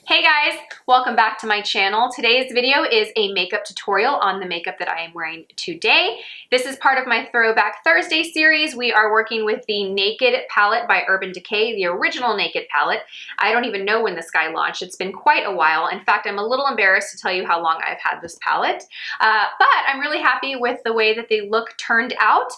Hey guys, welcome back to my channel. Today's video is a makeup tutorial on the makeup that I am wearing today. This is part of my Throwback Thursday series. We are working with the Naked palette by Urban Decay, the original Naked palette. I don't even know when this guy launched. It's been quite a while. In fact, I'm a little embarrassed to tell you how long I've had this palette, but I'm really happy with the way that they look turned out.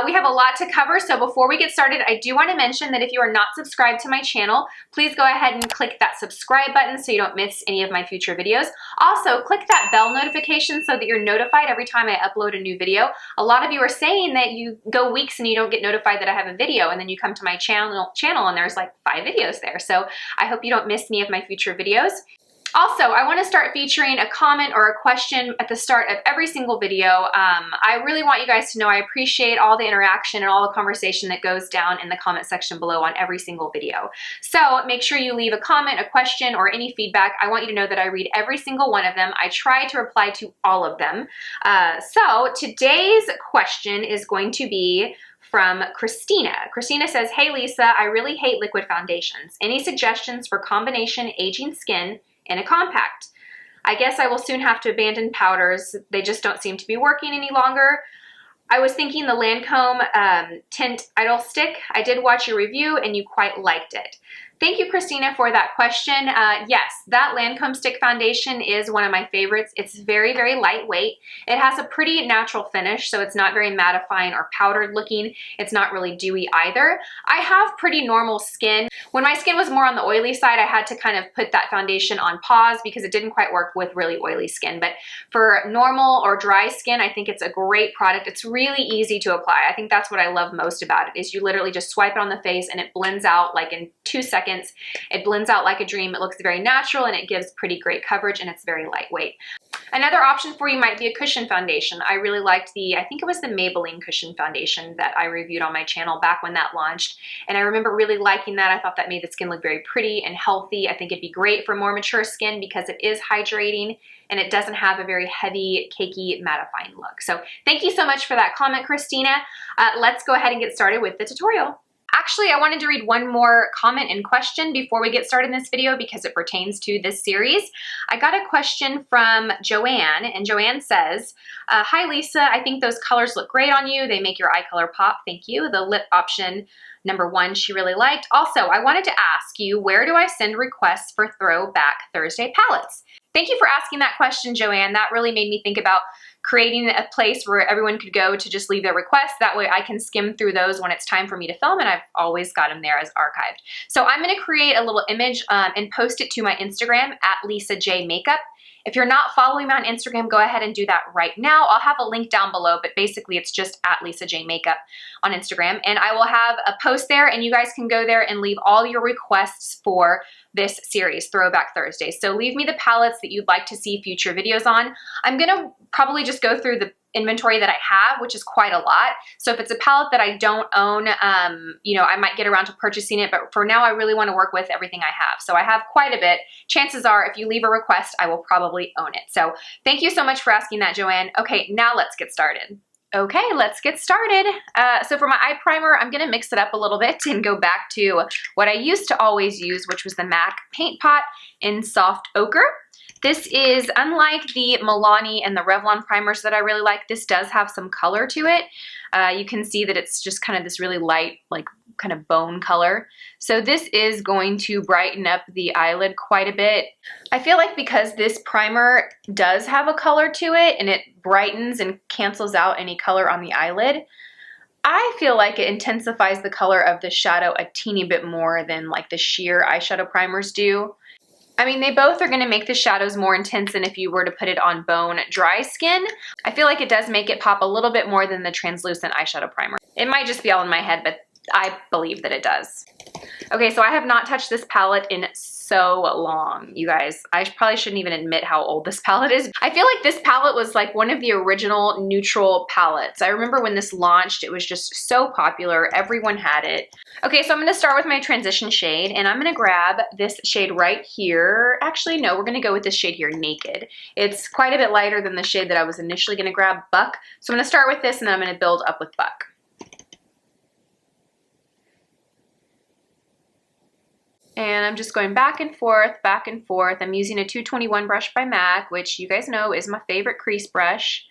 We have a lot to cover, so before we get started, I do want to mention that if you are not subscribed to my channel, please go ahead and click that subscribe button so you don't miss any of my future videos. Also, click that bell notification so that you're notified every time I upload a new video. A lot of you are saying that you go weeks and you don't get notified that I have a video, and then you come to my channel and there's like 5 videos there. So I hope you don't miss any of my future videos. Also, I want to start featuring a comment or a question at the start of every single video. I really want you guys to know I appreciate all the interaction and all the conversation that goes down in the comment section below on every single video. So make sure you leave a comment, a question, or any feedback. I want you to know that I read every single one of them. I try to reply to all of them. So today's question is going to be from Christina. Christina says, "Hey Lisa, I really hate liquid foundations. Any suggestions for combination aging skin in a compact? I guess I will soon have to abandon powders. They just don't seem to be working any longer. I was thinking the Lancome Tint Idol Stick. I did watch your review and you quite liked it." Thank you, Christina, for that question. Yes, that Lancome Stick Foundation is one of my favorites. It's very, very lightweight. It has a pretty natural finish, so it's not very mattifying or powdered looking. It's not really dewy either. I have pretty normal skin. When my skin was more on the oily side, I had to kind of put that foundation on pause because it didn't quite work with really oily skin. But for normal or dry skin, I think it's a great product. It's really easy to apply. I think that's what I love most about it, is you literally just swipe it on the face and it blends out like in 2 seconds. It blends out like a dream. It looks very natural and it gives pretty great coverage, and it's very lightweight. Another option for you might be a cushion foundation. I really liked I think it was the Maybelline cushion foundation that I reviewed on my channel back when that launched. And I remember really liking that. I thought that made the skin look very pretty and healthy. I think it'd be great for more mature skin because it is hydrating and it doesn't have a very heavy, cakey, mattifying look. So thank you so much for that comment, Christina. Let's go ahead and get started with the tutorial. Actually, I wanted to read one more comment and question before we get started in this video because it pertains to this series. I got a question from Joanne, and Joanne says, "Hi Lisa, I think those colors look great on you. They make your eye color pop. Thank you. The lip option #1 she really liked. Also, I wanted to ask you, where do I send requests for Throwback Thursday palettes?" Thank you for asking that question, Joanne. That really made me think about creating a place where everyone could go to just leave their requests. That way I can skim through those when it's time for me to film, and I've always got them there as archived. So I'm going to create a little image and post it to my Instagram at Lisa J Makeup. If you're not following me on Instagram, go ahead and do that right now. I'll have a link down below, but basically it's just at Lisa J Makeup on Instagram. And I will have a post there, and you guys can go there and leave all your requests for this series, Throwback Thursday. So leave me the palettes that you'd like to see future videos on. I'm gonna probably just go through the inventory that I have, which is quite a lot. So if it's a palette that I don't own, you know, I might get around to purchasing it, but for now I really want to work with everything I have. So I have quite a bit. Chances are if you leave a request, I will probably own it. So thank you so much for asking that, Joanne. Okay, now let's get started. Okay, let's get started. So for my eye primer, I'm gonna mix it up a little bit and go back to what I used to always use, which was the MAC Paint Pot in Soft Ochre. This is, unlike the Milani and the Revlon primers that I really like, this does have some color to it. You can see that it's just kind of this really light, like kind of bone color. So this is going to brighten up the eyelid quite a bit. I feel like because this primer does have a color to it and it brightens and cancels out any color on the eyelid, I feel like it intensifies the color of the shadow a teeny bit more than like the sheer eyeshadow primers do. I mean, they both are going to make the shadows more intense than if you were to put it on bone dry skin. I feel like it does make it pop a little bit more than the translucent eyeshadow primer. It might just be all in my head, but I believe that it does. Okay, so I have not touched this palette in so long, you guys. I probably shouldn't even admit how old this palette is. I feel like this palette was like one of the original neutral palettes. I remember when this launched, it was just so popular. Everyone had it. Okay, so I'm gonna start with my transition shade, and I'm gonna grab this shade right here. Actually, no, we're gonna go with this shade here, Naked. It's quite a bit lighter than the shade that I was initially gonna grab, Buck. So I'm gonna start with this, and then I'm gonna build up with Buck. And I'm just going back and forth, back and forth. I'm using a 221 brush by MAC, which you guys know is my favorite crease brush.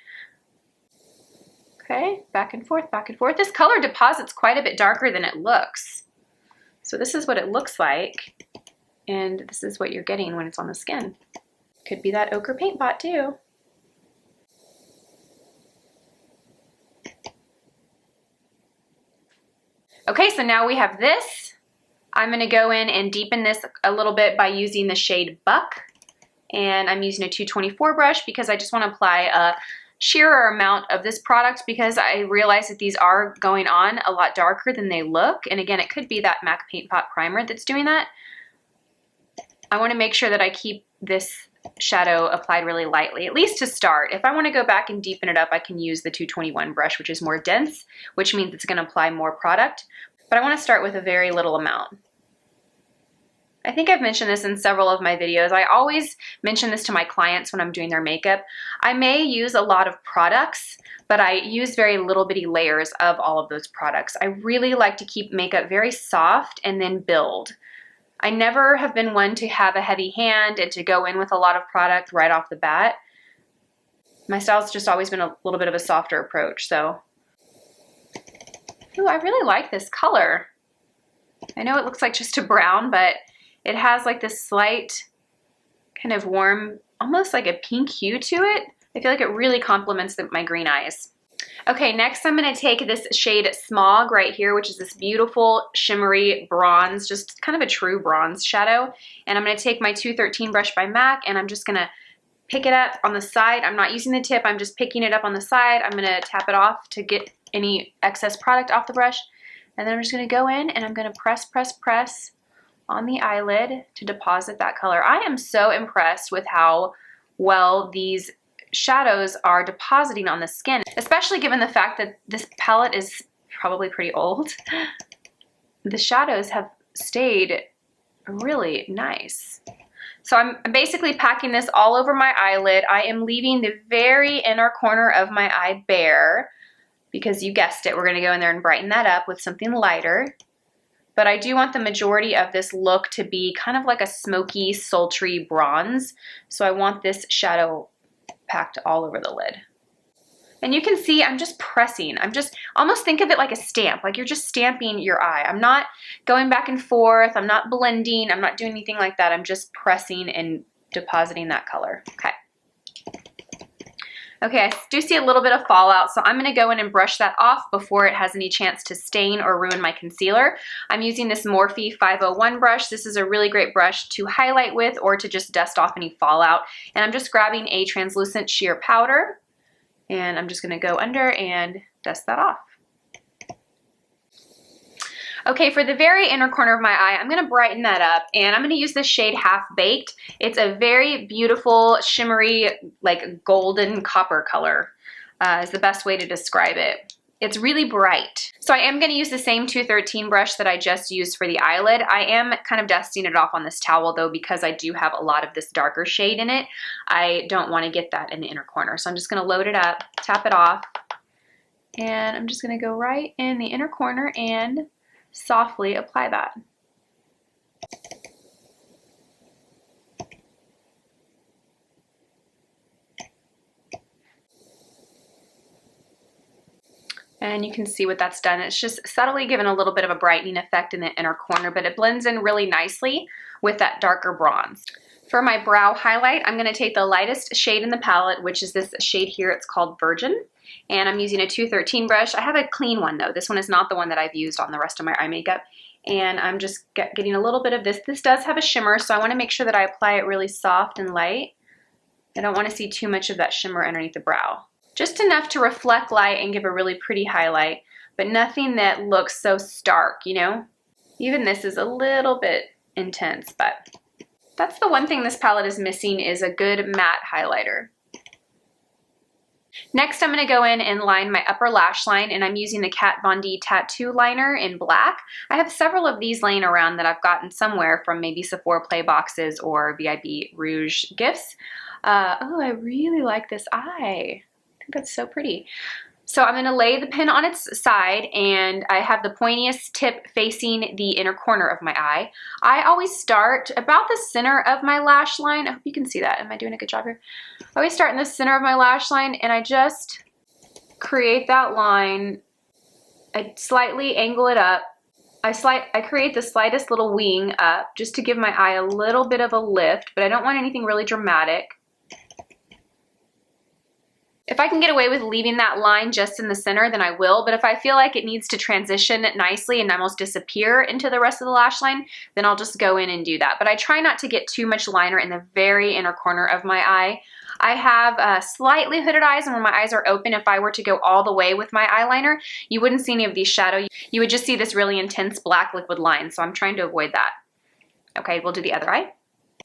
Okay, back and forth, back and forth. This color deposits quite a bit darker than it looks. So this is what it looks like, and this is what you're getting when it's on the skin. Could be that ochre paint pot too. Okay, so now we have this. I'm gonna go in and deepen this a little bit by using the shade Buck. And I'm using a 224 brush because I just wanna apply a sheerer amount of this product because I realize that these are going on a lot darker than they look. And again, it could be that MAC Paint Pot primer that's doing that. I wanna make sure that I keep this shadow applied really lightly, at least to start. If I wanna go back and deepen it up, I can use the 221 brush, which is more dense, which means it's gonna apply more product. But I wanna start with a very little amount. I think I've mentioned this in several of my videos. I always mention this to my clients when I'm doing their makeup. I may use a lot of products, but I use very little bitty layers of all of those products. I really like to keep makeup very soft and then build. I never have been one to have a heavy hand and to go in with a lot of product right off the bat. My style's just always been a little bit of a softer approach, so. Ooh, I really like this color. I know it looks like just a brown, but it has like this slight kind of warm, almost like a pink hue to it. I feel like it really complements my green eyes. Okay, next I'm gonna take this shade Smog right here, which is this beautiful shimmery bronze, just kind of a true bronze shadow. And I'm gonna take my 213 brush by MAC and I'm just gonna pick it up on the side. I'm not using the tip, I'm just picking it up on the side. I'm gonna tap it off to get any excess product off the brush. And then I'm just gonna go in and I'm gonna press, press, press on the eyelid to deposit that color. I am so impressed with how well these shadows are depositing on the skin, especially given the fact that this palette is probably pretty old. The shadows have stayed really nice. So I'm basically packing this all over my eyelid. I am leaving the very inner corner of my eye bare because you guessed it, we're gonna go in there and brighten that up with something lighter. But I do want the majority of this look to be kind of like a smoky, sultry bronze. So I want this shadow packed all over the lid. And you can see I'm just pressing. I'm just, almost think of it like a stamp, like you're just stamping your eye. I'm not going back and forth, I'm not blending, I'm not doing anything like that. I'm just pressing and depositing that color. Okay. Okay, I do see a little bit of fallout, so I'm gonna go in and brush that off before it has any chance to stain or ruin my concealer. I'm using this Morphe 501 brush. This is a really great brush to highlight with or to just dust off any fallout. And I'm just grabbing a translucent sheer powder, and I'm just gonna go under and dust that off. Okay, for the very inner corner of my eye, I'm gonna brighten that up and I'm gonna use this shade Half Baked. It's a very beautiful, shimmery, like golden copper color is the best way to describe it. It's really bright. So I am gonna use the same 213 brush that I just used for the eyelid. I am kind of dusting it off on this towel though because I do have a lot of this darker shade in it. I don't wanna get that in the inner corner. So I'm just gonna load it up, tap it off, and I'm just gonna go right in the inner corner and softly apply that. And you can see what that's done. It's just subtly given a little bit of a brightening effect in the inner corner, but it blends in really nicely with that darker bronze. For my brow highlight, I'm gonna take the lightest shade in the palette, which is this shade here. It's called Virgin. And I'm using a 213 brush. I have a clean one though. This one is not the one that I've used on the rest of my eye makeup. And I'm just getting a little bit of this. This does have a shimmer, so I wanna make sure that I apply it really soft and light. I don't wanna see too much of that shimmer underneath the brow. Just enough to reflect light and give a really pretty highlight, but nothing that looks so stark, you know? Even this is a little bit intense, but that's the one thing this palette is missing is a good matte highlighter. Next, I'm gonna go in and line my upper lash line, and I'm using the Kat Von D Tattoo Liner in black. I have several of these laying around that I've gotten somewhere from maybe Sephora Play boxes or VIB Rouge gifts. Oh, I really like this eye. I think that's so pretty. So I'm gonna lay the pen on its side, and I have the pointiest tip facing the inner corner of my eye. I always start about the center of my lash line. I hope you can see that. Am I doing a good job here? I always start in the center of my lash line, and I just create that line. I slightly angle it up. I create the slightest little wing up just to give my eye a little bit of a lift, but I don't want anything really dramatic. If I can get away with leaving that line just in the center, then I will, but if I feel like it needs to transition nicely and almost disappear into the rest of the lash line, then I'll just go in and do that. But I try not to get too much liner in the very inner corner of my eye. I have slightly hooded eyes, and when my eyes are open, if I were to go all the way with my eyeliner, you wouldn't see any of these shadow. You would just see this really intense black liquid line, so I'm trying to avoid that. Okay, we'll do the other eye.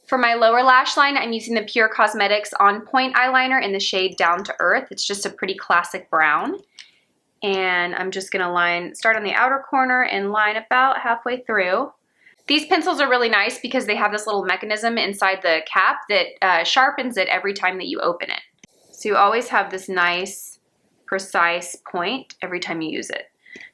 For my lower lash line, I'm using the Pure Cosmetics On Point eyeliner in the shade Down to Earth. It's just a pretty classic brown. And I'm just gonna start on the outer corner and line about halfway through. These pencils are really nice because they have this little mechanism inside the cap that sharpens it every time that you open it. So you always have this nice, precise point every time you use it.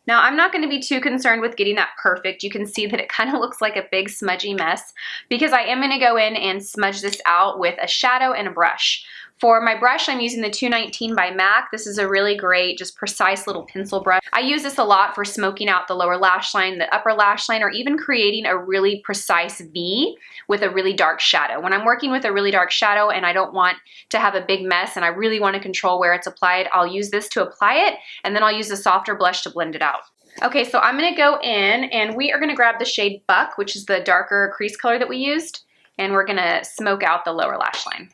Now, I'm not going to be too concerned with getting that perfect. You can see that it kind of looks like a big smudgy mess because I am going to go in and smudge this out with a shadow and a brush. For my brush, I'm using the 219 by MAC. This is a really great, just precise little pencil brush. I use this a lot for smoking out the lower lash line, the upper lash line, or even creating a really precise V with a really dark shadow. When I'm working with a really dark shadow and I don't want to have a big mess and I really want to control where it's applied, I'll use this to apply it, and then I'll use a softer blush to blend it out. Okay, so I'm gonna go in and we are gonna grab the shade Buck, which is the darker crease color that we used, and we're gonna smoke out the lower lash line.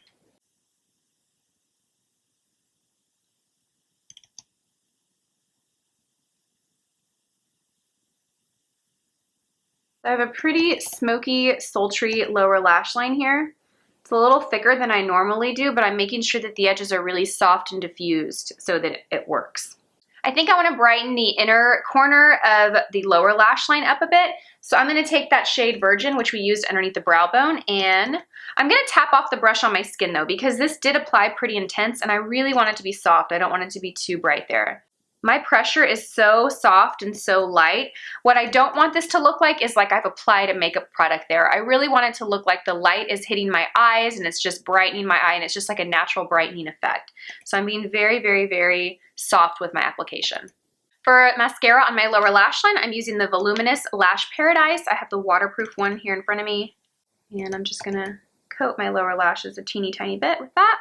I have a pretty smoky, sultry lower lash line here. It's a little thicker than I normally do, but I'm making sure that the edges are really soft and diffused so that it works. I think I want to brighten the inner corner of the lower lash line up a bit. So I'm going to take that shade Virgin, which we used underneath the brow bone, and I'm going to tap off the brush on my skin though, because this did apply pretty intense and I really want it to be soft. I don't want it to be too bright there. My pressure is so soft and so light. What I don't want this to look like is like I've applied a makeup product there. I really want it to look like the light is hitting my eyes and it's just brightening my eye, and it's just like a natural brightening effect. So I'm being very, very, very soft with my application. For mascara on my lower lash line, I'm using the Voluminous Lash Paradise. I have the waterproof one here in front of me, and I'm just gonna coat my lower lashes a teeny tiny bit with that.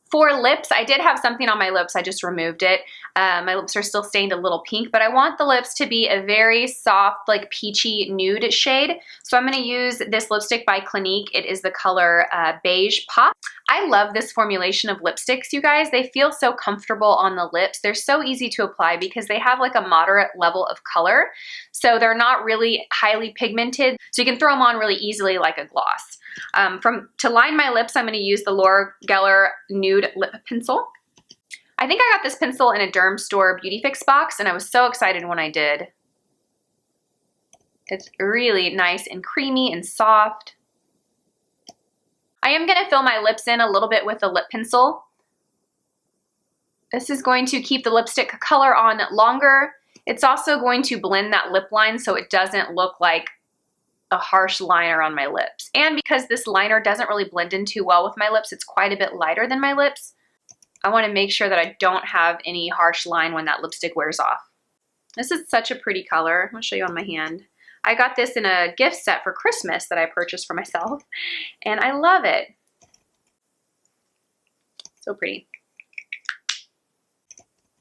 For lips, I did have something on my lips. I just removed it. My lips are still stained a little pink, but I want the lips to be a very soft, like peachy nude shade. So I'm going to use this lipstick by Clinique. It is the color Beige Pop. I love this formulation of lipsticks, you guys. They feel so comfortable on the lips. They're so easy to apply because they have like a moderate level of color. So they're not really highly pigmented. So you can throw them on really easily like a gloss. To line my lips, I'm going to use the Laura Geller Nude Lip Pencil. I think I got this pencil in a DRUGSTORE Beauty Fix box, and I was so excited when I did. It's really nice and creamy and soft. I am going to fill my lips in a little bit with the lip pencil. This is going to keep the lipstick color on longer. It's also going to blend that lip line so it doesn't look like a harsh liner on my lips. And because this liner doesn't really blend in too well with my lips, it's quite a bit lighter than my lips, I want to make sure that I don't have any harsh line when that lipstick wears off. This is such a pretty color. I'm going to show you on my hand. I got this in a gift set for Christmas that I purchased for myself, and I love it. So pretty.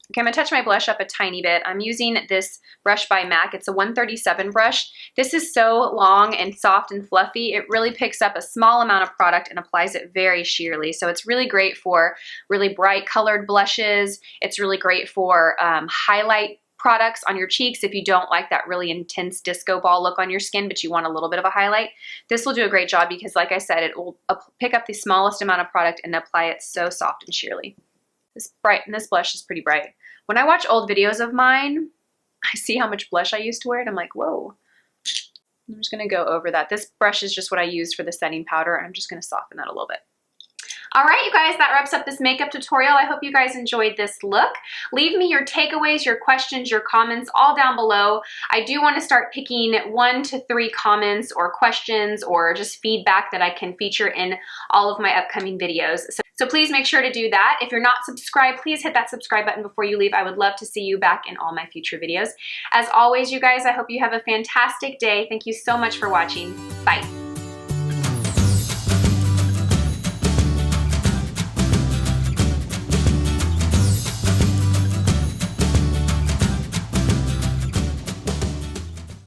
Okay, I'm going to touch my blush up a tiny bit. I'm using this brush by MAC. It's a 137 brush. This is so long and soft and fluffy. It really picks up a small amount of product and applies it very sheerly. So it's really great for really bright colored blushes. It's really great for highlight products on your cheeks if you don't like that really intense disco ball look on your skin, but you want a little bit of a highlight. This will do a great job because, like I said, it will pick up the smallest amount of product and apply it so soft and sheerly. This blush is pretty bright. When I watch old videos of mine, I see how much blush I used to wear, and I'm like, whoa. I'm just going to go over that. This brush is just what I used for the setting powder, and I'm just going to soften that a little bit. All right, you guys, that wraps up this makeup tutorial. I hope you guys enjoyed this look. Leave me your takeaways, your questions, your comments all down below. I do want to start picking 1 to 3 comments or questions or just feedback that I can feature in all of my upcoming videos. So please make sure to do that. If you're not subscribed, please hit that subscribe button before you leave. I would love to see you back in all my future videos. As always, you guys, I hope you have a fantastic day. Thank you so much for watching. Bye.